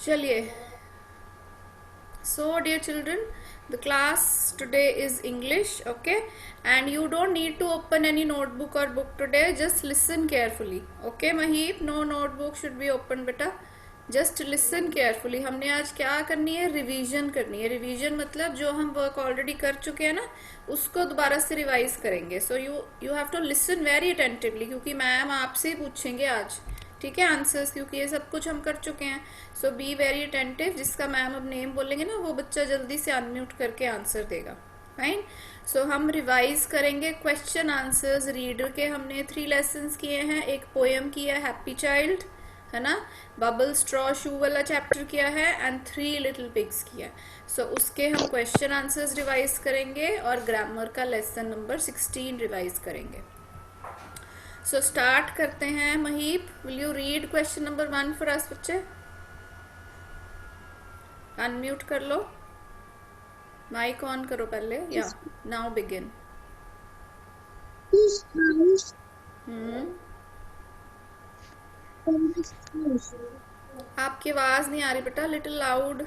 चलिए. So dear children, the class today is English, okay, and you don't need to open any notebook or book today. Just listen carefully, okay Maheep? No notebook should be open beta. Just listen carefully. हमने आज क्या करनी है? Revision करनी है. Revision मतलब जो हम वर्क ऑलरेडी कर चुके हैं ना, उसको दोबारा से रिवाइज करेंगे. So you have to listen very attentively, क्योंकि मैम आपसे ही पूछेंगे आज, ठीक है, आंसर्स, क्योंकि ये सब कुछ हम कर चुके हैं. सो बी वेरी अटेंटिव. जिसका मैम अब नेम बोलेंगे ना, वो बच्चा जल्दी से अनम्यूट करके आंसर देगा. फाइन. सो हम रिवाइज करेंगे क्वेश्चन आंसर्स रीडर के. हमने 3 लेसन्स किए हैं. एक पोएम किया है हैप्पी चाइल्ड, है ना, बबल स्ट्रॉ शू वाला चैप्टर किया है, एंड 3 लिटिल पिग्स किया है. सो उसके हम क्वेश्चन आंसर्स रिवाइज करेंगे और ग्रामर का लेसन नंबर 16 रिवाइज करेंगे. सो स्टार्ट करते हैं. Mahip, will you read question number 1 for us बच्चे? अनम्यूट कर लो, माइक ऑन करो पहले. या नाउ बिगिन. आपकी आवाज नहीं आ रही बेटा, little loud.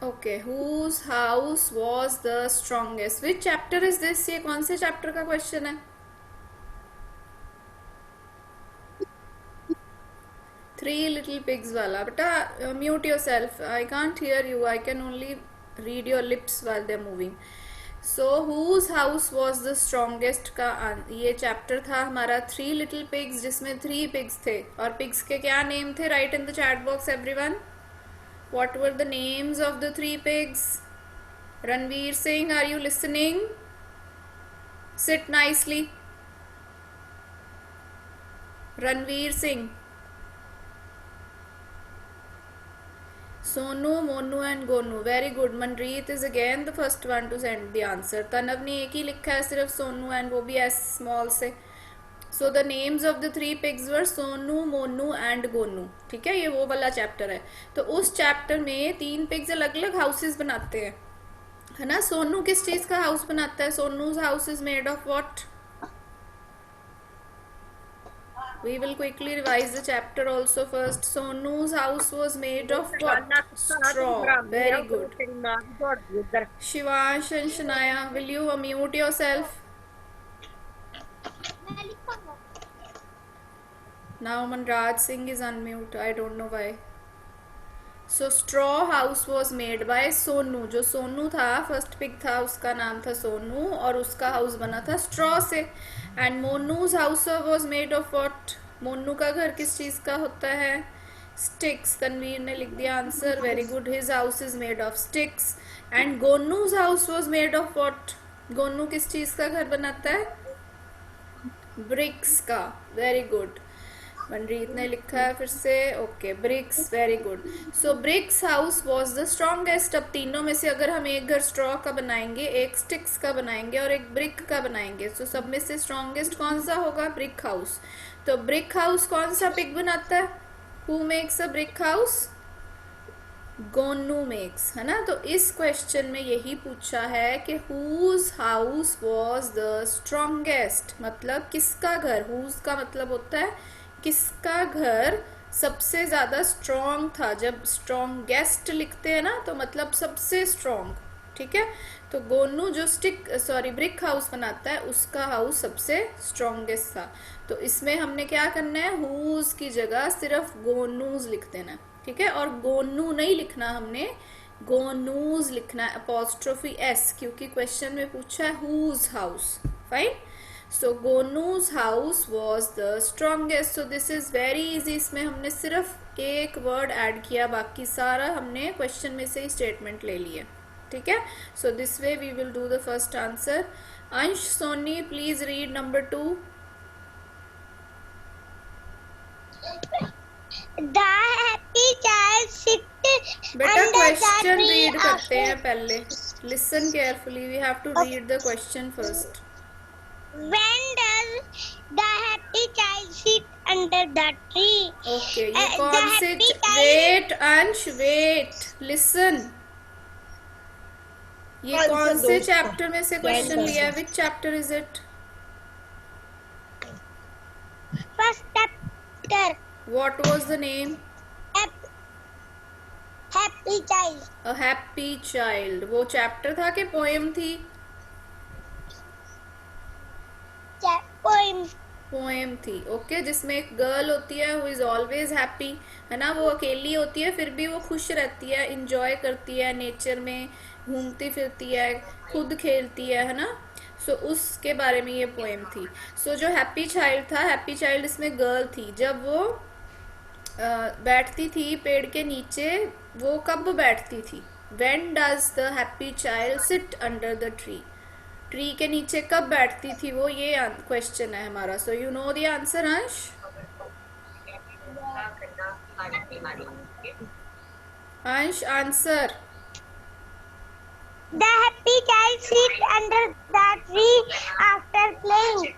Okay, whose house was the strongest? Which chapter is this? ये कौन से चैप्टर का क्वेश्चन है? 3 little pigs वाला. बेटा mute yourself. I can't hear you. I can only read your lips while they're moving. So whose house was the strongest का ये chapter था हमारा 3 little pigs, जिसमें 3 pigs थे. और pigs के क्या नेम थे? Write in the chat box everyone. What were the names of the 3 pigs? Ranveer Singh, are you listening? Sit nicely. Ranveer Singh. Sonu, Monu and Gonu. Very good. Manjeet is again the first one to send the answer. तनव ने एक ही लिखा है सिर्फ Sonu, and वो भी S small से. So the names of the 3 pigs were Sonu, Monu and Gonu. ठीक है, ये वो वाला चैप्टर है. तो उस चैप्टर में 3 पिग्स अलग अलग हाउसेस बनाते हैं, है ना. सोनू किस चीज का हाउस बनाता है? Sonu's house is made of what? We will quickly revise the chapter also first. Sonu's house was made of what? Straw. Very good. Shivansh and Shanaya, will you unmute yourself? Now Manraj Singh is unmute. I don't know why. So straw house was made by Sonu. जो सोनू था, first pig था, उसका नाम था सोनू, और उसका house बना था स्ट्रॉ से. And Monu's house was made of what? Monu का घर किस चीज का होता है? स्टिक्स. तनवीर ने लिख दिया answer. Very good. His house is made of sticks. And Gonu's house was made of what? Gonu किस चीज का घर बनाता है? ब्रिक्स का. Very good. मनरीत ने लिखा है फिर से. Okay, bricks. Very good. So bricks house was the strongest. अब तीनों में से अगर हम एक घर स्ट्रॉ का बनाएंगे, एक स्टिक्स का बनाएंगे और एक ब्रिक का बनाएंगे, तो सब में से स्ट्रॉन्गेस्ट कौन सा होगा? Brick house. तो ब्रिक हाउस कौन सा पिग बनाता है? Who makes a brick house? Gonu makes, है ना. तो इस क्वेश्चन में यही पूछा है कि whose house was the strongest, मतलब किसका घर. हुज का मतलब होता है किसका घर सबसे ज्यादा स्ट्रॉन्ग था. जब स्ट्रॉन्गेस्ट लिखते हैं ना, तो मतलब सबसे स्ट्रॉन्ग. ठीक है. तो गोनू जो ब्रिक हाउस बनाता है, उसका हाउस सबसे स्ट्रॉन्गेस्ट था. तो इसमें हमने क्या करना है? हुज की जगह सिर्फ गोनूज लिख देना. ठीक है. और गोनू नहीं लिखना, हमने गोनूज लिखना है, अपॉस्ट्रोफी एस, क्योंकि क्वेश्चन में पूछा है whose house. Fine. So Gonu's house was the strongest. So this is very easy. इसमें हमने सिर्फ एक वर्ड ऐड किया, बाकी सारा हमने क्वेश्चन में से ही स्टेटमेंट ले लिया. ठीक है. So this way we will do the first answer. Ansh Soni, please read number 2. The happy child sit बेटा क्वेश्चन रीड करते हैं पहले. Listen carefully. We have to read the question first. When does the happy child sit under the tree? Okay, ये कौन से? Wait अंश, wait, listen. ये कौन से चैप्टर में से क्वेश्चन लिया है? विच chapter is it? first chapter. What was the name? Happy child. A happy child. वो चैप्टर था कि पोएम थी? Poem. पोएम थी. ओके, जिसमें एक गर्ल होती है हु इज ऑलवेज हैप्पी, है ना. वो अकेली होती है फिर भी वो खुश रहती है, इंजॉय करती है, नेचर में घूमती फिरती है, खुद खेलती है ना. सो उसके बारे में ये पोएम थी. सो जो हैप्पी चाइल्ड था, हैप्पी चाइल्ड इसमें गर्ल थी. जब वो बैठती थी पेड़ के नीचे, वो कब बैठती थी? When does the happy child sit under the tree? Tree के नीचे कब बैठती थी वो, ये क्वेश्चन है हमारा. So you know the answer Ansh. Ansh answer. The happy child sit under the tree after playing.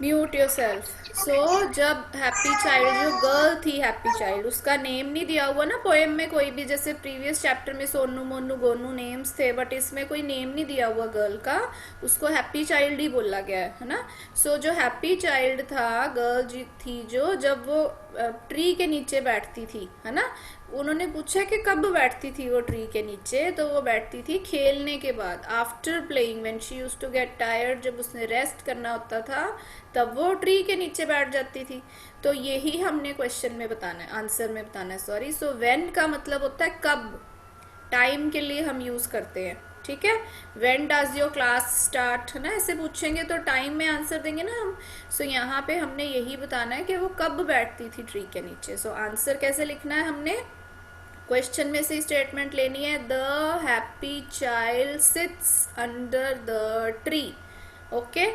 Mute yourself. सो जब हैप्पी चाइल्ड, जो गर्ल थी हैप्पी चाइल्ड, उसका नेम नहीं दिया हुआ ना पोएम में कोई भी. जैसे प्रीवियस चैप्टर में सोनू मोनू गोनू नेम्स थे, बट इसमें कोई नेम नहीं दिया हुआ गर्ल का. उसको हैप्पी चाइल्ड ही बोला गया है ना. सो जो हैप्पी चाइल्ड था, गर्ल जी थी जो, जब वो ट्री के नीचे बैठती थी, है ना. उन्होंने पूछा कि कब बैठती थी वो ट्री के नीचे, तो वो बैठती थी खेलने के बाद. After playing, when she used to get tired, जब उसने रेस्ट करना होता था तब वो ट्री के नीचे बैठ जाती थी. तो यही हमने क्वेश्चन में बताना है, आंसर में बताना है, सॉरी. सो व्हेन का मतलब होता है कब, टाइम के लिए हम यूज करते हैं. ठीक है, when does your class start, है ना, ऐसे पूछेंगे तो टाइम में आंसर देंगे ना हम. सो यहाँ पे हमने यही बताना है कि वो कब बैठती थी ट्री के नीचे. सो आंसर कैसे लिखना है, हमने क्वेश्चन में से स्टेटमेंट लेनी है. The happy child sits under the tree. Okay,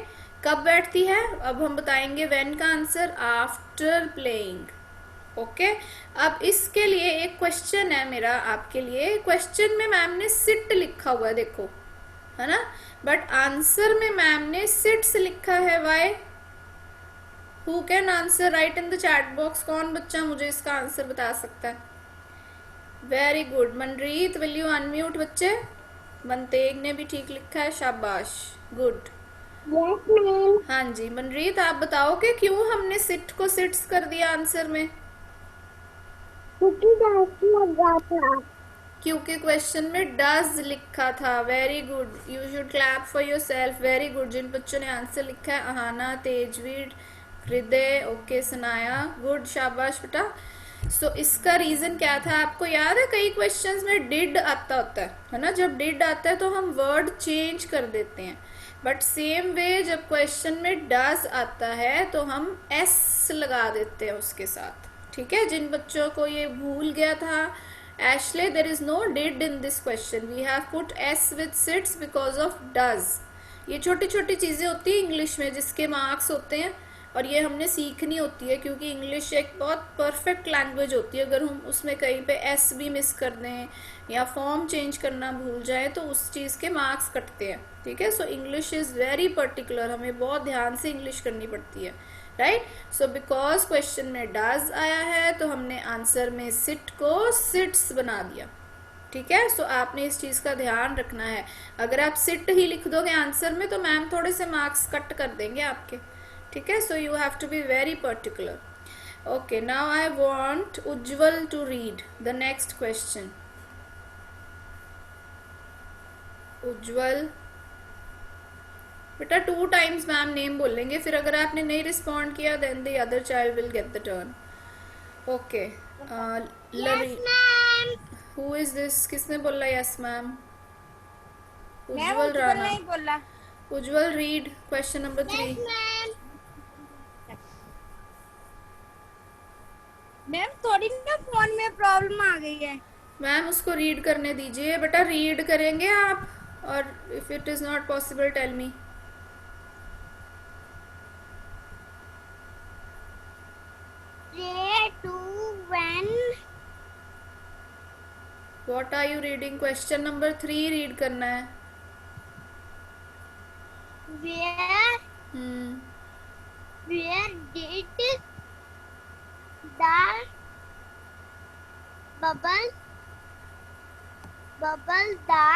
कब बैठती है, अब हम बताएंगे. व्हेन का आंसर आफ्टर प्लेइंग. ओके, अब इसके लिए एक क्वेश्चन है मेरा आपके लिए. क्वेश्चन में मैम ने सिट लिखा हुआ है, देखो, है ना, बट आंसर में मैम ने सिट्स लिखा है. Why? Who can answer? Write in the chat box. कौन बच्चा मुझे इसका आंसर बता सकता है? Very good. Manreet, will you unmute बच्चे? मनतेग ने भी ठीक लिखा है, शाबाश, गुड. Yes, ma'am. हाँ जी मनरीत, आप बताओ कि क्यों हमने सिट को सिट्स कर दिया आंसर में? क्योंकि डस लगा था. क्योंकि क्वेश्चन में डज लिखा था. Very good, you should clap for yourself. Very good. जिन बच्चों ने आंसर लिखा है, अहाना, तेजवीर, हृदय, ओके, सनाया, गुड, शाबाश बेटा. सो इसका रीजन क्या था आपको याद है? कई क्वेश्चंस में डिड आता होता है ना. जब डिड आता है तो हम वर्ड चेंज कर देते हैं, बट सेम वे जब क्वेश्चन में डज आता है तो हम एस लगा देते हैं उसके साथ. ठीक है, जिन बच्चों को ये भूल गया था, एशले, there is no did in this question. We have put s with sits because of does. ये छोटी छोटी चीजें होती है इंग्लिश में जिसके मार्क्स होते हैं, और ये हमने सीखनी होती है, क्योंकि इंग्लिश एक बहुत परफेक्ट लैंग्वेज होती है. अगर हम उसमें कहीं पे एस भी मिस कर दें या फॉर्म चेंज करना भूल जाए तो उस चीज़ के मार्क्स कटते हैं. ठीक है, so English is very particular, हमें बहुत ध्यान से इंग्लिश करनी पड़ती है. राइट. सो बिकॉज क्वेश्चन में डज आया है तो हमने आंसर में सिट को सिट्स बना दिया. ठीक है, सो आपने इस चीज़ का ध्यान रखना है. अगर आप सिट ही लिख दोगे आंसर में तो मैम थोड़े से मार्क्स कट कर देंगे आपके. ठीक है, so you have to be very particular. Okay, now I want Ujjwal to read the next question. Ujjwal बेटा 2 टाइम्स मैम नेम बोलेंगे, फिर अगर आपने नहीं रिस्पॉन्ड किया then the other child will get the turn. Okay, Yes, ma'am. Who is this? किसने बोला yes ma'am? Ma'am Ujjwal Rana. नहीं बोला. Ujjwal read question number 3. Yes, ma'am. Ma'am थोड़ी ना फोन में प्रॉब्लम आ गई है. मैम उसको रीड करने दीजिए बेटा. रीड करेंगे आप, और if it is not possible tell me. Pray to when what are you reading? Question number 3 read करना है. where did the bubble the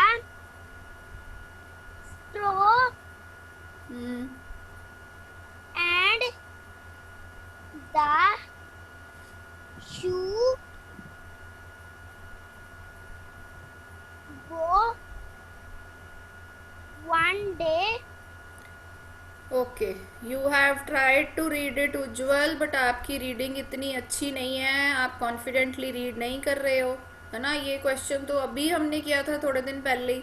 straw and the okay, you have tried to read it Ujjwal, but आपकी reading इतनी अच्छी नहीं है, आप confidently read नहीं कर रहे हो, है ना। ये क्वेश्चन तो अभी हमने किया था थोड़े दिन पहले ही,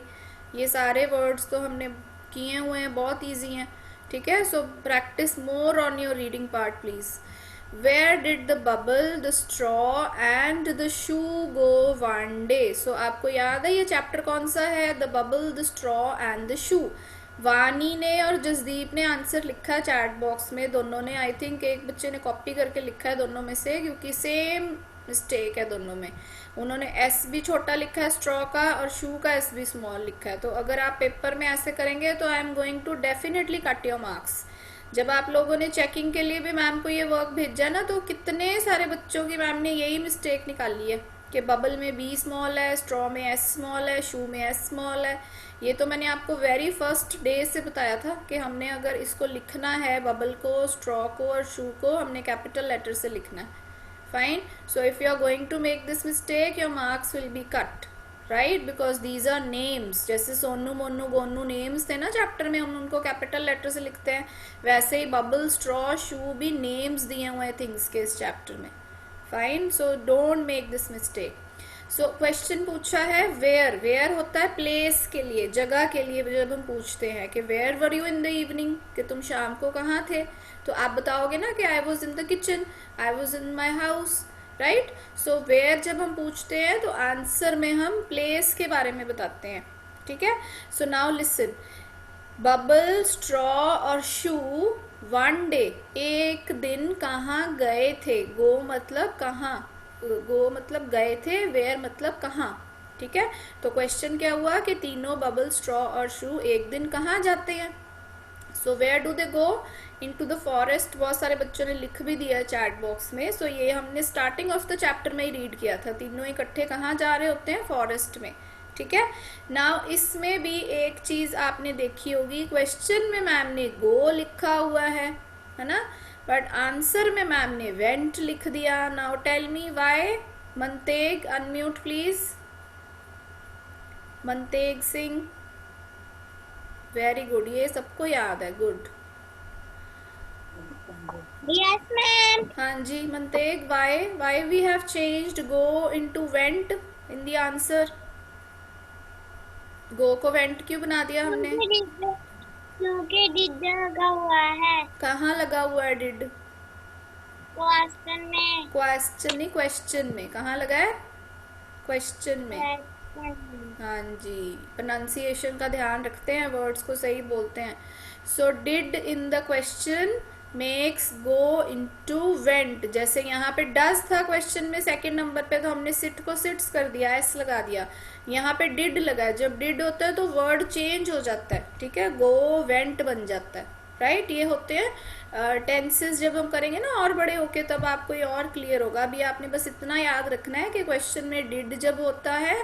ये सारे वर्ड्स तो हमने किए हुए हैं, बहुत इजी हैं, ठीक है। So practice more on your reading part please. Where did the bubble, the straw and the shoe go one day. So आपको याद है ये चैप्टर कौन सा है? The bubble, the straw and the shoe. Vani ने और जसदीप ने आंसर लिखा है चैट बॉक्स में, दोनों ने, आई थिंक एक बच्चे ने कॉपी करके लिखा है दोनों में से, क्योंकि सेम मिस्टेक है दोनों में। उन्होंने एस भी छोटा लिखा है स्ट्रॉ का, और शू का एस भी स्मॉल लिखा है। तो अगर आप पेपर में ऐसे करेंगे तो I am going to definitely cut your marks. जब आप लोगों ने चेकिंग के लिए भी मैम को ये वर्क भेजा ना, तो कितने सारे बच्चों की मैम ने यही मिस्टेक निकाली है कि बबल में बी स्मॉल है, स्ट्रॉ में एस स्मॉल है, शू में एस स्मॉल है। ये तो मैंने आपको वेरी फर्स्ट डे से बताया था कि हमने अगर इसको लिखना है, बबल को, स्ट्रॉ को और शू को, हमने कैपिटल लेटर से लिखना है। Fine. So if you are going to make this mistake, your marks will be cut, right, because these are names. जैसे सोनू, मोनू, गोनू नेम्स थे ना चैप्टर में, हम उनको कैपिटल लेटर से लिखते हैं, वैसे ही बबल, स्ट्रॉ, शू भी नेम्स दिए हुए हैं थिंग्स के इस चैप्टर में। Fine. So don't make this mistake. So question पूछा है वेयर। वेयर होता है प्लेस के लिए, जगह के लिए। जब हम पूछते हैं कि where were you in the evening, कि तुम शाम को कहाँ थे, तो आप बताओगे ना कि I was in the kitchen, I was in my house, right. So where जब हम पूछते हैं तो आंसर में हम प्लेस के बारे में बताते हैं, ठीक है। So now listen, bubble, straw और शू वन डे, एक दिन कहाँ गए थे। गो मतलब कहाँ, गो मतलब गए थे, वेयर मतलब कहाँ, ठीक है। तो क्वेश्चन क्या हुआ कि तीनों बबल, स्ट्रॉ और शू एक दिन कहाँ जाते हैं। So where do they go? Into the forest. बहुत सारे बच्चों ने लिख भी दिया चैट बॉक्स में। सो ये हमने स्टार्टिंग ऑफ द चैप्टर में ही रीड किया था, तीनों इकट्ठे कहाँ जा रहे होते हैं? फॉरेस्ट में, ठीक है। नाउ इसमें भी एक चीज आपने देखी होगी, क्वेश्चन में मैम ने गो लिखा हुआ है ना, बट आंसर में मैम ने वेंट लिख दिया। Now tell me why. Manteg unmute please. Manteg Singh, very good, ये सबको याद है, गुड। Yes, ma'am. हाँ जी Manteg, why we have changed go into went in the answer. Go को वेंट क्यों बना दिया हमने? क्योंकि डिड लगा हुआ है कहाँ लगा हुआ है डिड? क्वेश्चन में। क्वेश्चन नहीं, क्वेश्चन में। कहाँ लगा है? क्वेश्चन में। हाँ जी, प्रोनाउंसिएशन का ध्यान रखते हैं, वर्ड्स को सही बोलते हैं। So did in the question makes go into went. जैसे यहाँ पे डज था क्वेश्चन में सेकंड नंबर पे, तो हमने सिट को सिट्स कर दिया, एस लगा दिया। यहाँ पे डिड लगा है, जब डिड होता है तो वर्ड चेंज हो जाता है, ठीक है, गो वेंट बन जाता है, राइट। ये होते हैं टेंसेस। जब हम करेंगे ना और बड़े होके, तब आपको ये और क्लियर होगा। अभी आपने बस इतना याद रखना है कि क्वेश्चन में डिड जब होता है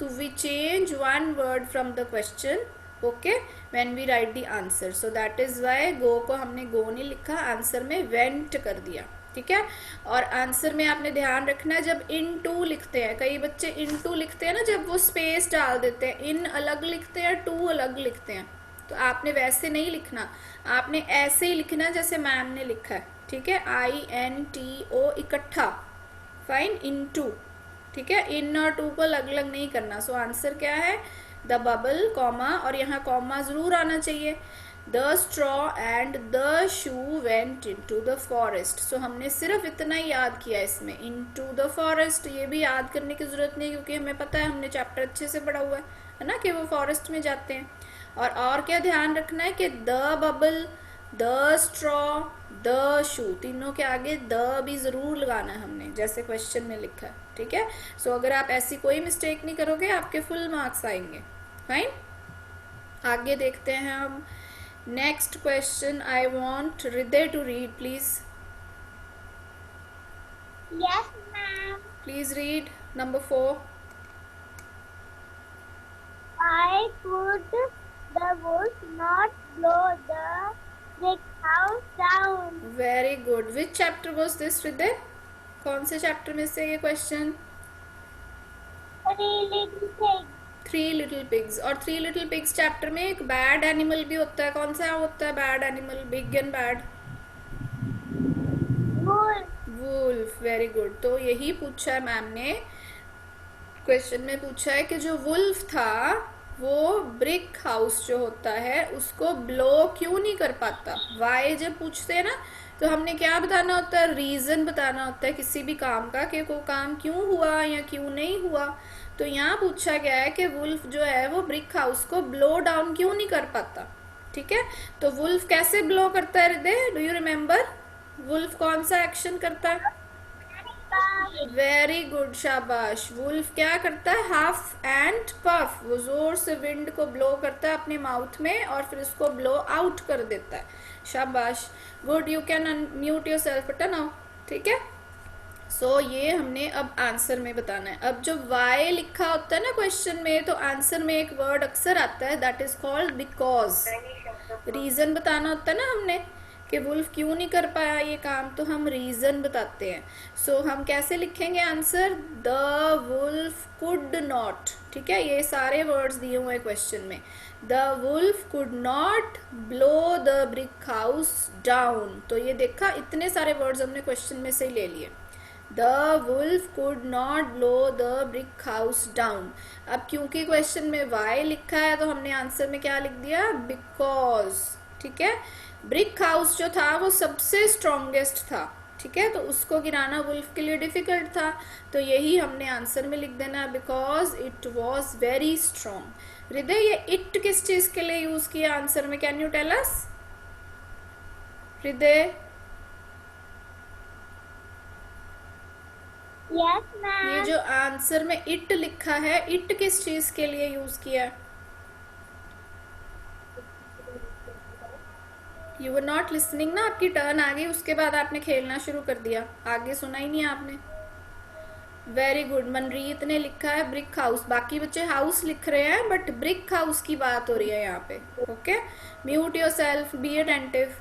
तो we change one word from the question, okay, when we write the answer. So that is why go को हमने गो नहीं लिखा, आंसर में वेंट कर दिया, ठीक है। और आंसर में आपने ध्यान रखना है, जब इन टू लिखते हैं, कई बच्चे इन टू लिखते हैं ना, जब वो स्पेस डाल देते हैं, इन अलग लिखते हैं, टू अलग लिखते हैं, तो आपने वैसे नहीं लिखना, आपने ऐसे ही लिखना जैसे मैम ने लिखा है, ठीक है, INTO इकट्ठा, फाइन, इन टू, ठीक है। इन और टू को अलग अलग नहीं करना। सो आंसर क्या है? द बबल, कॉमा, और यहाँ कॉमा जरूर आना चाहिए, the straw and the shoe went into the forest. So हमने सिर्फ इतना ही याद किया इसमें, इनटू द फॉरेस्ट। ये भी याद करने की जरूरत नहीं, क्योंकि हमें पता है, हमने चैप्टर अच्छे से पढ़ा हुआ है ना, कि वो फॉरेस्ट में जाते हैं। और क्या ध्यान रखना है कि the bubble, the straw, the shoe, तीनों के आगे द भी जरूर लगाना है हमने, जैसे क्वेश्चन में लिखा है, ठीक है। सो अगर आप ऐसी कोई मिस्टेक नहीं करोगे, आपके फुल मार्क्स आएंगे, फाइन। आगे देखते हैं हम। Next question I want Hriday to read, please. Yes, ma'am. Please read number 4. I could the wolf not blow the brick house down. Very good. Which chapter was this हृदय? कौन से chapter में से ये question? Three little pigs. Three little pigs, और three little pigs chapter में एक bad animal भी होता है, कौन सा होता है bad animal, big and bad? Wolf, very good. तो यही पूछा है मैम ने, क्वेश्चन में पूछा है कि जो वुल्फ था वो ब्रिक हाउस जो होता है उसको ब्लो क्यों नहीं कर पाता। वाई जब पूछते हैं ना तो हमने क्या बताना होता है, रीजन बताना होता है किसी भी काम का, कि वो काम क्यों हुआ या क्यों नहीं हुआ। तो यहाँ पूछा गया है कि वुल्फ जो है वो ब्रिक हाउस को ब्लो डाउन क्यों नहीं कर पाता। ठीक है, तो वुल्फ कैसे ब्लो करता है हृदय, डू यू रिमेम्बर? वुल्फ कौन सा एक्शन करता है? वेरी गुड, शाबाश। वुल्फ क्या करता है, हाफ एंड पफ, वो जोर से विंड को ब्लो करता है अपने माउथ में और फिर उसको ब्लो आउट कर देता है। शाबाश, good. You can unmute yourself बेटा नाउ। ठीक है, सो ये हमने अब आंसर में बताना है। अब जब वाई लिखा होता है ना क्वेश्चन में, तो आंसर में एक वर्ड अक्सर आता है, that is called because. Reason बताना होता है ना हमने कि वुल्फ क्यों नहीं कर पाया ये काम, तो हम रीजन बताते हैं। सो हम कैसे लिखेंगे answer, the wolf could not. ठीक है, ये सारे वर्ड्स दिए हुए हैं क्वेश्चन में। The wolf could not blow the brick house down. तो ये देखा, इतने सारे वर्ड्स हमने क्वेश्चन में से ही ले लिए। The wolf could not blow the brick house down. अब क्योंकि क्वेश्चन में वाई लिखा है तो हमने आंसर में क्या लिख दिया, बिकॉज। ठीक है, ब्रिक हाउस जो था वो सबसे स्ट्रॉन्गेस्ट था। ठीक है, तो उसको गिराना वुल्फ के लिए डिफिकल्ट था, तो यही हमने आंसर में लिख देना, because it was very strong. हृदय, ये इट किस चीज के लिए यूज किया आंसर में, कैन यू टेल अस? हृदय, यस ये मैम। जो आंसर में इट लिखा है, इट किस चीज के लिए यूज किया है? यू वर नॉट लिसनिंग ना, आपकी टर्न आ गई उसके बाद आपने खेलना शुरू कर दिया, आगे सुना ही नहीं आपने। वेरी गुड, मनरीत ने लिखा है ब्रिक हाउस, बाकी बच्चे हाउस लिख रहे हैं बट ब्रिक हाउस की बात हो रही है यहाँ पे। Okay, mute your self, be attentive.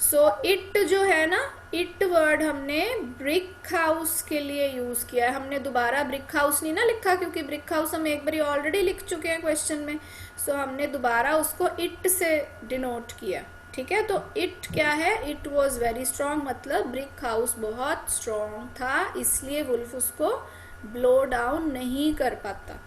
So it जो है ना, इट वर्ड हमने ब्रिक हाउस के लिए यूज किया है। हमने दोबारा ब्रिक हाउस नहीं ना लिखा, क्योंकि ब्रिक हाउस हम एक बार ऑलरेडी लिख चुके हैं क्वेश्चन में। सो हमने दोबारा उसको इट से डिनोट किया। ठीक है, तो इट क्या है, इट वॉज वेरी स्ट्रॉन्ग, मतलब ब्रिक हाउस बहुत स्ट्रॉन्ग था, इसलिए वुल्फ उसको ब्लो डाउन नहीं कर पाता।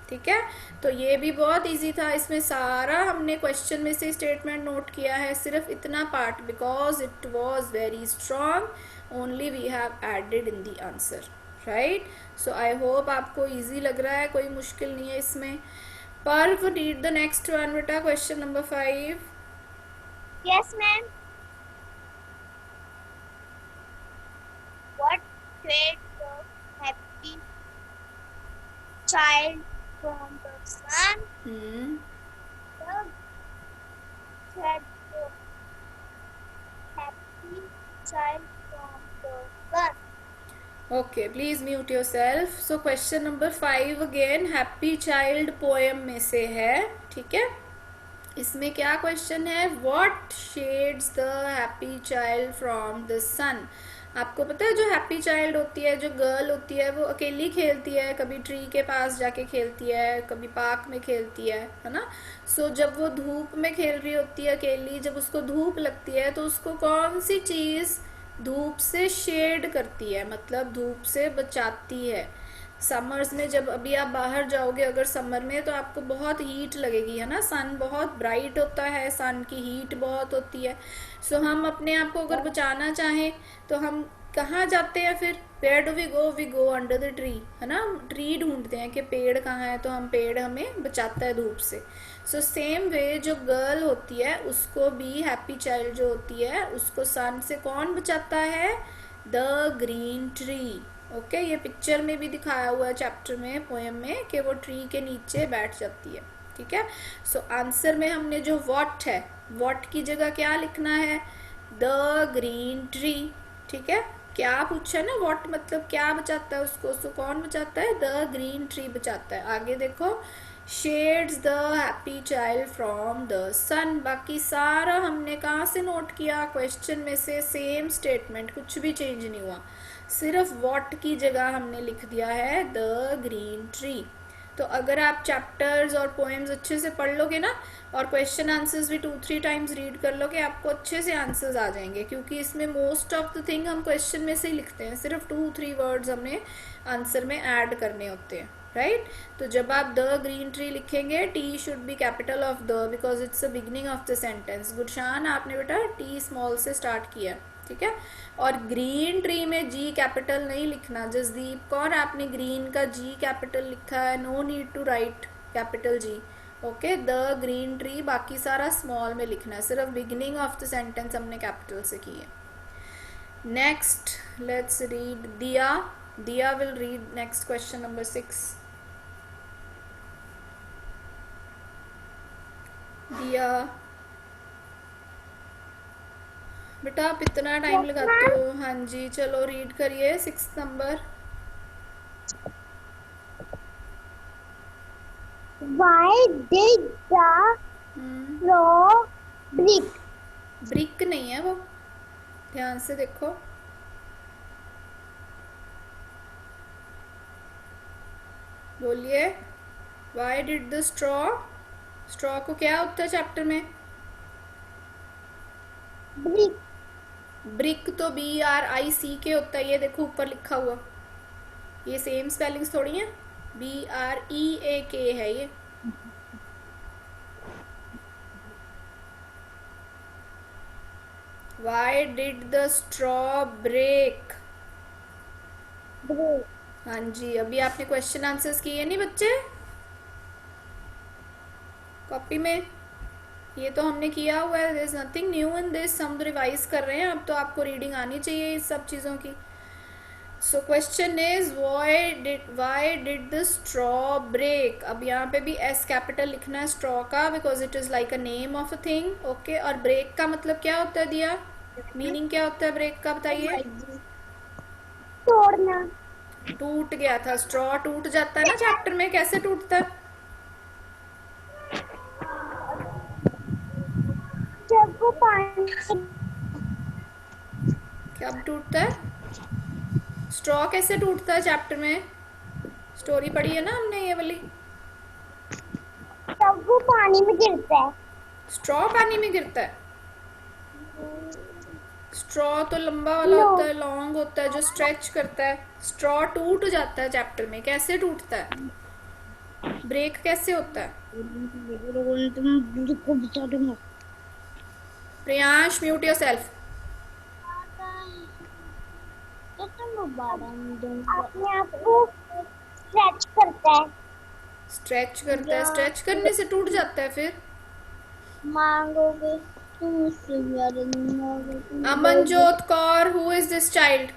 ठीक है, तो ये भी बहुत इजी था, इसमें सारा हमने क्वेश्चन में से स्टेटमेंट नोट किया है, सिर्फ इतना part, because it was very strong only we have added in the answer, right. So I hope आपको इजी लग रहा है, कोई मुश्किल नहीं है इसमें। Parv, read the next one बेटा, question number 5। Yes, ma'am. What saved the happy child from the sun? The saved the happy child from the sun. Okay, please mute yourself. So question number 5 again happy child poem में से है। ठीक है, इसमें क्या question है, what shades the happy child from the sun. आपको पता है जो हैप्पी चाइल्ड होती है, जो गर्ल होती है, वो अकेली खेलती है, कभी ट्री के पास जाके खेलती है, कभी पार्क में खेलती है ना। सो जब वो धूप में खेल रही होती है अकेली, जब उसको धूप लगती है तो उसको कौन सी चीज धूप से शेड करती है, मतलब धूप से बचाती है। समर्स में जब अभी आप बाहर जाओगे अगर समर में, तो आपको बहुत हीट लगेगी, है ना, सन बहुत ब्राइट होता है, सन की हीट बहुत होती है। सो हम अपने आप को अगर बचाना चाहें तो हम कहाँ जाते हैं फिर, where do we go under the tree, है ना, ट्री ढूंढते हैं कि पेड़ कहाँ है, तो हम पेड़ हमें बचाता है धूप से। सो सेम वे जो गर्ल होती है उसको भी, हैप्पी चाइल्ड जो होती है उसको सन से कौन बचाता है, द ग्रीन ट्री। ओके, ये पिक्चर में भी दिखाया हुआ है चैप्टर में, पोएम में, कि वो ट्री के नीचे बैठ जाती है। ठीक है, सो आंसर में हमने जो व्हाट है, व्हाट की जगह क्या लिखना है, द ग्रीन ट्री। ठीक है, क्या पूछा है ना, व्हाट मतलब क्या बचाता है उसको, उसको कौन बचाता है, द ग्रीन ट्री बचाता है। आगे देखो, shades the happy child from the sun. बाकी सारा हमने कहाँ से नोट किया, क्वेश्चन में से, सेम स्टेटमेंट, कुछ भी चेंज नहीं हुआ, सिर्फ व्हाट की जगह हमने लिख दिया है द ग्रीन ट्री। तो अगर आप चैप्टर्स और पोएम्स अच्छे से पढ़ लोगे ना और क्वेश्चन आंसर्स भी 2-3 टाइम्स रीड कर लोगे, आपको अच्छे से आंसर्स आ जाएंगे, क्योंकि इसमें मोस्ट ऑफ द थिंग हम क्वेश्चन में से ही लिखते हैं, सिर्फ 2-3 वर्ड्स हमने आंसर में ऐड करने होते हैं, राइट। तो जब आप द ग्रीन ट्री लिखेंगे, T should be capital of the, because it's the beginning of the sentence. Gudshan, आपने बेटा टी स्मॉल से स्टार्ट किया, ठीक है। और ग्रीन ट्री में जी कैपिटल नहीं लिखना। जसदीप कौर, आपने ग्रीन का जी कैपिटल लिखा है, no need to write capital G, okay. The green tree, बाकी सारा स्मॉल में लिखना है, सिर्फ बिगिनिंग ऑफ द सेंटेंस हमने कैपिटल से की है। Next let's read Diya. Diya will read next question number 6। Diya बेटा, आप इतना टाइम लगाते हो? हाँ जी, चलो रीड करिए 6 number. Why did the straw break? Brick नहीं है वो, ध्यान से देखो। बोलिए, Y did the straw, straw को क्या होता है चैप्टर में? Break. ब्रिक तो BRICK होता है, ये देखो ऊपर लिखा हुआ, ये सेम स्पेलिंग्स थोड़ी है, BREAK है ये। Why did the straw break? Break. हाँ जी, अभी आपने क्वेश्चन आंसर्स किए नहीं बच्चे कॉपी में? ये तो हमने किया हुआ है, there is nothing new in this, हम तो रिवाइज कर रहे हैं, अब तो आपको रीडिंग आनी चाहिए इस सब चीज़ों की। So question is why did the straw break. अब यहाँ पे भी एस कैपिटल लिखना है स्ट्रॉ का, because it is like a name of a thing, okay. और ब्रेक का मतलब क्या होता है दिया, मीनिंग क्या होता है ब्रेक का, बताइए। तोड़ना। टूट गया था, स्ट्रॉ टूट जाता है ना चैप्टर में, कैसे टूटता है? जब वो पानी कब टूटता है स्ट्रॉ, कैसे टूटता है चैप्टर में? स्टोरी पढ़ी है ना हमने ये वाली। तब वो पानी में गिरता है। स्ट्रॉ पानी में गिरता है? स्ट्रॉ तो लंबा वाला होता है, लॉन्ग होता है, जो स्ट्रेच करता है। स्ट्रॉ टूट जाता है चैप्टर में, कैसे टूटता है? ब्रेक कैसे होता है? Priyansh, mute yourself. अपने आप को स्ट्रेच करता है। स्ट्रेच करता है, स्ट्रेच करने से टूट जाता है फिर। मांगोगे Amanjot Kaur, who is this child?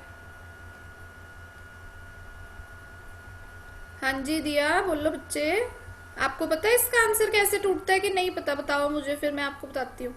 हाँ जी दिया, बोलो बच्चे, आपको पता है इसका आंसर कैसे टूटता है कि नहीं पता? बताओ मुझे, फिर मैं आपको बताती हूँ।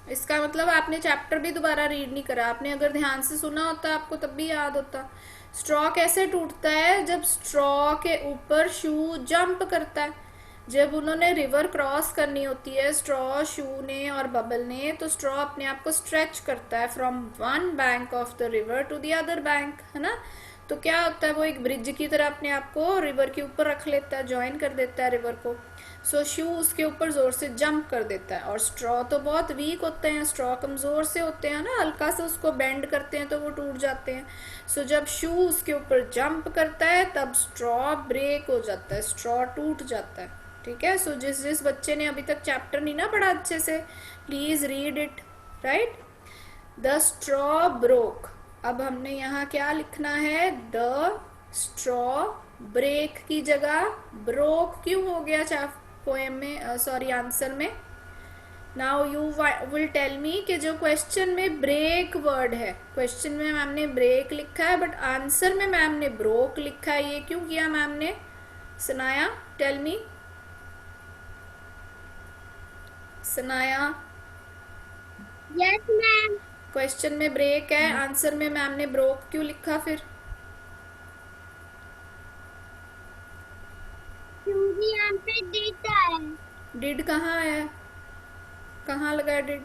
इसका मतलब आपने चैप्टर भी दोबारा रीड नहीं करा, आपने अगर ध्यान से सुना होता आपको तब भी याद होता। स्ट्रॉ कैसे टूटता है? जब स्ट्रॉ के ऊपर शू जंप करता है। जब उन्होंने रिवर क्रॉस करनी होती है स्ट्रॉ, शू ने और बबल ने, तो स्ट्रॉ अपने आप को स्ट्रेच करता है from one bank of the river to the other bank, है ना। तो क्या होता है, वो एक ब्रिज की तरह अपने आप को रिवर के ऊपर रख लेता है, ज्वाइन कर देता है रिवर को। सो शू उसके ऊपर जोर से जंप कर देता है। और स्ट्रॉ तो बहुत वीक होते हैं, स्ट्रॉ कमज़ोर से होते हैं ना, हल्का सा उसको बेंड करते हैं तो वो टूट जाते हैं। सो जब शू उसके ऊपर जंप करता है तब स्ट्रॉ ब्रेक हो जाता है, स्ट्रॉ टूट जाता है, ठीक है। सो जिस बच्चे ने अभी तक चैप्टर नहीं ना पढ़ा अच्छे से, please read it, right. The straw broke. अब हमने यहाँ क्या लिखना है, द स्ट्रॉ ब्रेक की जगह ब्रोक क्यों हो गया पोएम में, सॉरी आंसर में। Now you will tell me कि जो क्वेश्चन में ब्रेक वर्ड है, क्वेश्चन में मैम ने ब्रेक लिखा है बट आंसर में मैम ने ब्रोक लिखा है, ये क्यों किया मैम ने? Sanaya, tell me. Sanaya, yes ma'am. Question में ब्रेक है, आंसर में मैम ने ब्रोक क्यों लिखा फिर? क्योंकि यहाँ पे डिड है। डिड कहाँ है, कहाँ लगा डिड?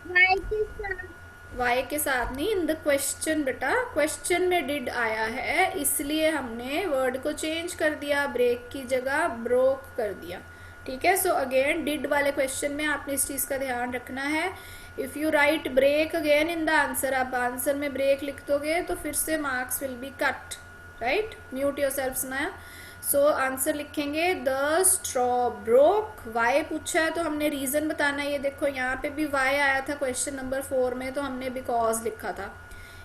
वाई के साथ। वाई के साथ नहीं, इन द क्वेश्चन बेटा, क्वेश्चन में डिड आया है इसलिए हमने वर्ड को चेंज कर दिया, ब्रेक की जगह ब्रोक कर दिया। ठीक है, सो अगेन डिड वाले क्वेश्चन में आपने इस चीज़ का ध्यान रखना है। If you write break again in the answer, आप आंसर में ब्रेक लिख दोगे तो फिर से marks will be cut, right. Mute yourself Sunaya. So answer लिखेंगे द स्ट्रॉ ब्रोक। वाई पूछा है तो हमने रीजन बताना है। ये देखो यहाँ पे भी वाई आया था क्वेश्चन नंबर 4 में, तो हमने बिकॉज लिखा था।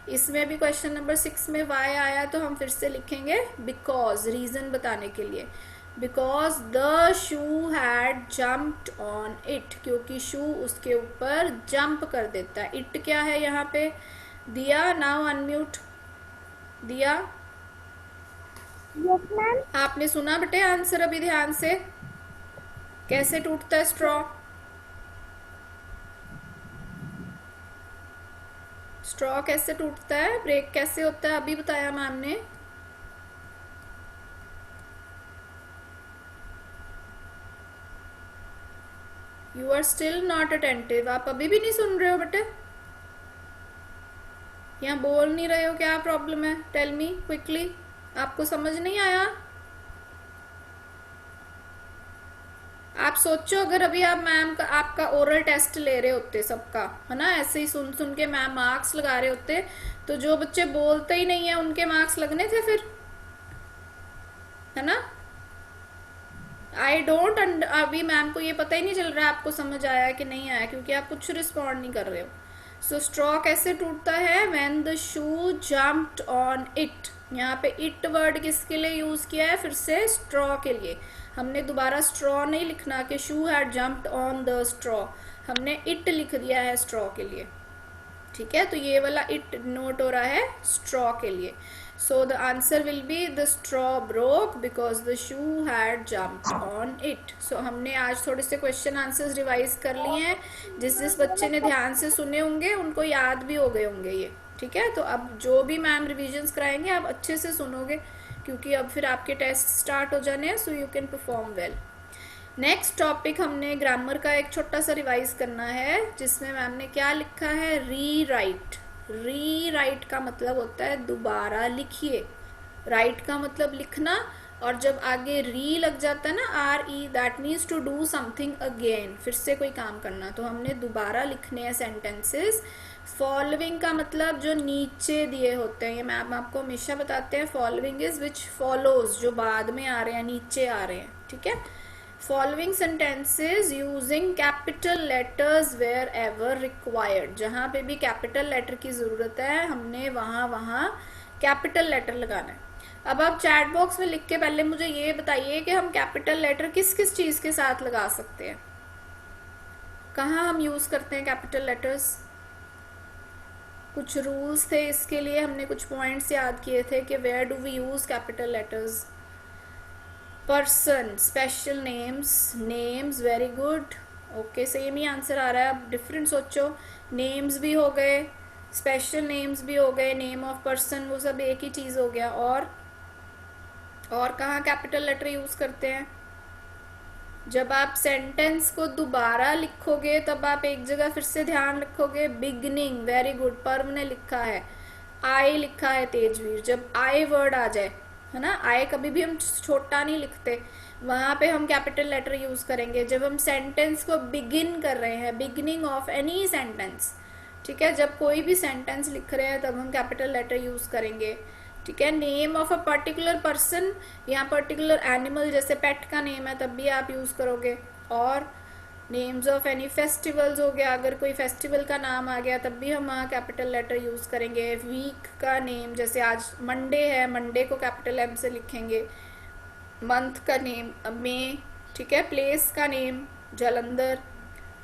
इसमें भी क्वेश्चन नंबर 6 में वाई आया तो हम फिर से लिखेंगे बिकॉज, रीजन बताने के लिए। Because the shoe had jumped on it, क्योंकि शू उसके ऊपर जंप कर देता है। इट क्या है यहाँ पे? दिया, नाउ अनम्यूट। दिया, यस मैम। आपने सुना बेटे आंसर अभी ध्यान से? कैसे टूटता है स्ट्रॉ? स्ट्रॉ कैसे टूटता है, ब्रेक कैसे होता है, अभी बताया मैम ने। You are still not attentive, आप अभी भी नहीं सुन रहे हो बेटे? यहाँ बोल नहीं रहे हो, क्या प्रॉब्लम है? टेल मी क्विकली, आपको समझ नहीं आया? आप सोचो अगर अभी आप मैम का आपका ओरल टेस्ट ले रहे होते सबका, है ना, ऐसे ही सुन सुन के मैम मार्क्स लगा रहे होते, तो जो बच्चे बोलते ही नहीं है उनके मार्क्स लगने थे फिर, है ना। आई डोंट, अभी मैम को ये पता ही नहीं चल रहा है आपको समझ आया कि नहीं आया, क्योंकि आप कुछ रिस्पॉन्ड नहीं कर रहे हो। सो स्ट्रॉ कैसे टूटता है? When the shoe jumped on it. यहाँ पे इट वर्ड किसके लिए यूज किया है? फिर से स्ट्रॉ के लिए। हमने दोबारा स्ट्रॉ नहीं लिखना कि shoe had jumped on the straw, हमने इट लिख दिया है स्ट्रॉ के लिए। ठीक है, तो ये वाला इट नोट हो रहा है स्ट्रॉ के लिए। So the answer will be the straw broke because the shoe had jumped on it. So हमने आज थोड़े से क्वेश्चन आंसर्स रिवाइज कर लिए हैं। जिस बच्चे ने ध्यान से सुने होंगे उनको याद भी हो गए होंगे ये। ठीक है, तो अब जो भी मैम रिविजन्स कराएंगे आप अच्छे से सुनोगे, क्योंकि अब फिर आपके टेस्ट स्टार्ट हो जाने हैं, so you can perform well. Next topic हमने ग्रामर का एक छोटा सा रिवाइज करना है, जिसमें मैम ने क्या लिखा है? री राइट। री राइट का मतलब होता है दोबारा लिखिए। राइट का मतलब लिखना, और जब आगे री लग जाता है ना, RE, that means to do something again, फिर से कोई काम करना। तो हमने दोबारा लिखने हैं सेंटेंसेस। फॉलोइंग का मतलब जो नीचे दिए होते हैं, ये मैम आपको हमेशा बताते हैं, फॉलोइंग इज विच फॉलोज, जो बाद में आ रहे हैं, नीचे आ रहे हैं। ठीक है, following sentences using capital letters wherever required. जहाँ पे भी कैपिटल लेटर की ज़रूरत है हमने वहाँ कैपिटल लेटर लगाना है। अब आप चैट बॉक्स में लिख के पहले मुझे ये बताइए कि हम कैपिटल लेटर किस किस चीज़ के साथ लगा सकते हैं, कहाँ हम यूज़ करते हैं कैपिटल लेटर्स। कुछ रूल्स थे इसके लिए, हमने कुछ पॉइंट्स याद किए थे कि where do we use capital letters. Person, special names, names, very good, okay, same ही आंसर आ रहा है। अब डिफरेंट सोचो, नेम्स भी हो गए, स्पेशल नेम्स भी हो गए, नेम ऑफ पर्सन, वो सब एक ही चीज़ हो गया। और कहाँ कैपिटल लेटर यूज़ करते हैं? जब आप सेंटेंस को दोबारा लिखोगे तब आप एक जगह फिर से ध्यान रखोगे, बिगनिंग, वेरी गुड, पर्म ने लिखा है, आई लिखा है तेजवीर। जब आई वर्ड आ जाए, है ना, आई कभी भी हम छोटा नहीं लिखते, वहाँ पे हम कैपिटल लेटर यूज़ करेंगे। जब हम सेंटेंस को बिगिन कर रहे हैं, बिगिनिंग ऑफ एनी सेंटेंस, ठीक है, जब कोई भी सेंटेंस लिख रहे हैं तब हम कैपिटल लेटर यूज़ करेंगे। ठीक है, name of a particular person या पर्टिकुलर एनिमल, जैसे पेट का नेम है तब भी आप यूज़ करोगे। और नेम्स ऑफ एनी फेस्टिवल्स हो गया, अगर कोई फेस्टिवल का नाम आ गया तब भी हम वहाँ कैपिटल लेटर यूज़ करेंगे। वीक का नेम, जैसे आज मंडे है, मंडे को कैपिटल M से लिखेंगे। मंथ का नेम मई, ठीक है, प्लेस का name Jalandhar.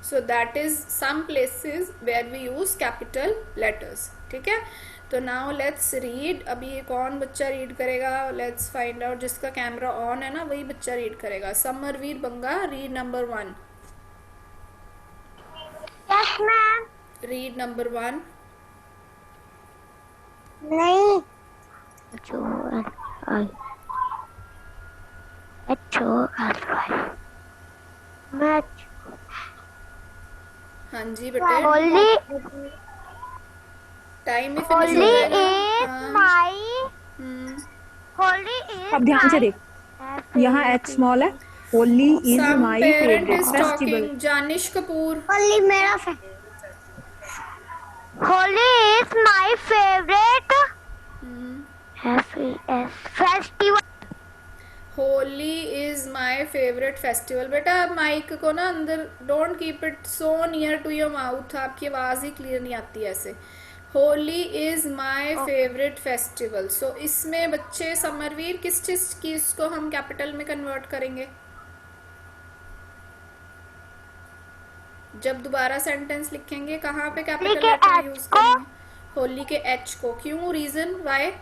So that is some places where we use capital letters. ठीक है, तो नाउ लेट्स रीड। अभी ये कौन बच्चा रीड करेगा? Let's find out. जिसका कैमरा ऑन है ना वही बच्चा रीड करेगा। Samarveer Banga, read number 1। Yes ma'am. Read number 1। नहीं, हाँ जी बेटे, बोली टाइम भी फिनिश हो Holy जाएगा। is हाँ। my hmm. Holy is अब ध्यान से देख, यहाँ एच स्मॉल है। Holi is Some my parent favourite is festival. talking. Janish Kapoor. Holy मेरा Holy is my favorite festival. Holi is my favourite festival. बेटा माइक को ना अंदर, don't keep it so near to your mouth, आपकी आवाज ही clear नहीं आती ऐसे। Holi is my favourite festival. So इसमें बच्चे समरवीर किस चीज की इसको हम कैपिटल में कन्वर्ट करेंगे? जब दोबारा सेंटेंस लिखेंगे कहाँ पे कैपिटल के लेटर H यूज को? करेंगे? होली के एच को। क्यों? Reason why?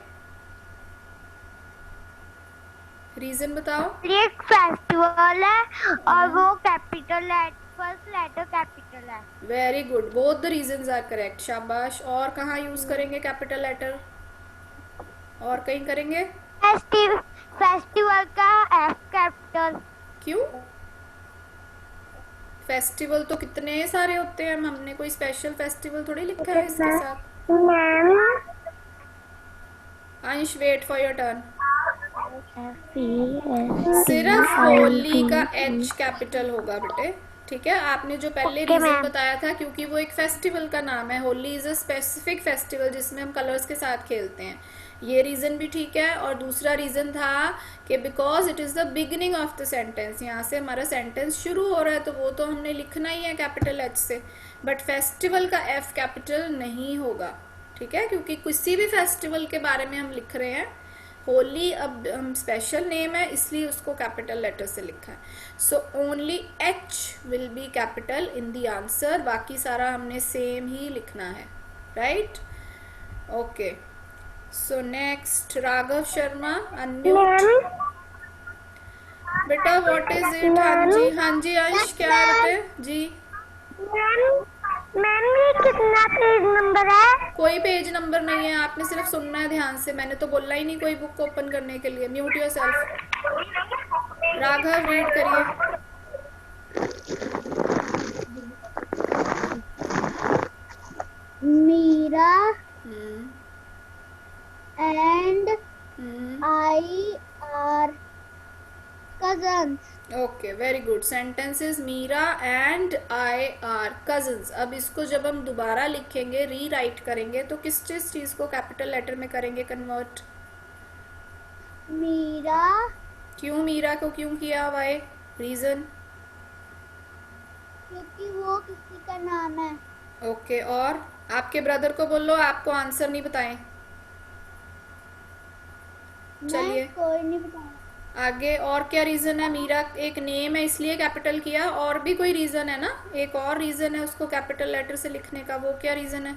रीजन बताओ। ये एक फेस्टिवल है और वो कैपिटल है, फर्स्ट लेटर कैपिटल है। Very good, both the reasons are correct, शाबाश। और कहाँ यूज करेंगे कैपिटल लेटर? और कहीं करेंगे? फेस्टिवल का एफ कैपिटल। क्यों? फेस्टिवल तो कितने सारे होते हैं, हमने कोई स्पेशल फेस्टिवल थोड़ी लिखा है इसके साथ। अंश वेट फॉर योर टर्न। सिर्फ होली का एच कैपिटल होगा बेटे, ठीक है? आपने जो पहले Okay, रीजन ma'am. बताया था, क्योंकि वो एक फेस्टिवल का नाम है। Holi is a specific festival जिसमें हम कलर्स के साथ खेलते हैं। ये रीजन भी ठीक है। और दूसरा रीजन था कि because it is the beginning of the sentence, यहाँ से हमारा सेंटेंस शुरू हो रहा है तो वो तो हमने लिखना ही है कैपिटल एच से। बट फेस्टिवल का एफ कैपिटल नहीं होगा, ठीक है? क्योंकि किसी भी फेस्टिवल के बारे में हम लिख रहे हैं। होली अब हम स्पेशल नेम है इसलिए उसको कैपिटल लेटर से लिखा है। So only H will be capital in the answer, बाकी सारा हमने सेम ही लिखना है, right? Okay, so next Raghav Sharma, unmute. बेटा व्हाट इज इट? हाँ जी, हाँ जी अंश, क्या है बेटे? जी मैम ये कितना पेज नंबर है? कोई पेज नंबर नहीं है, आपने सिर्फ सुनना है ध्यान से। मैंने तो बोला ही नहीं कोई बुक ओपन करने के लिए। Mute yourself. राघव रीड करिए। Meera hmm, and hmm, I are cousins. Okay very good. Sentences Meera and I are cousins. अब इसको जब हम दोबारा लिखेंगे, री राइट करेंगे, तो किस चीज को कैपिटल लेटर में करेंगे कन्वर्ट? मीरा क्यों मीरा को क्यों किया? वाई? रीजन? क्योंकि वो किसी का नाम है। ओके, और आपके ब्रदर को बोलो आपको आंसर नहीं बताएं। चलिए मैं कोई नहीं बताया। आगे। और क्या रीजन है? मीरा एक नेम है इसलिए कैपिटल किया। और भी कोई रीजन है ना? एक और रीजन है उसको कैपिटल लेटर से लिखने का, वो क्या रीजन है?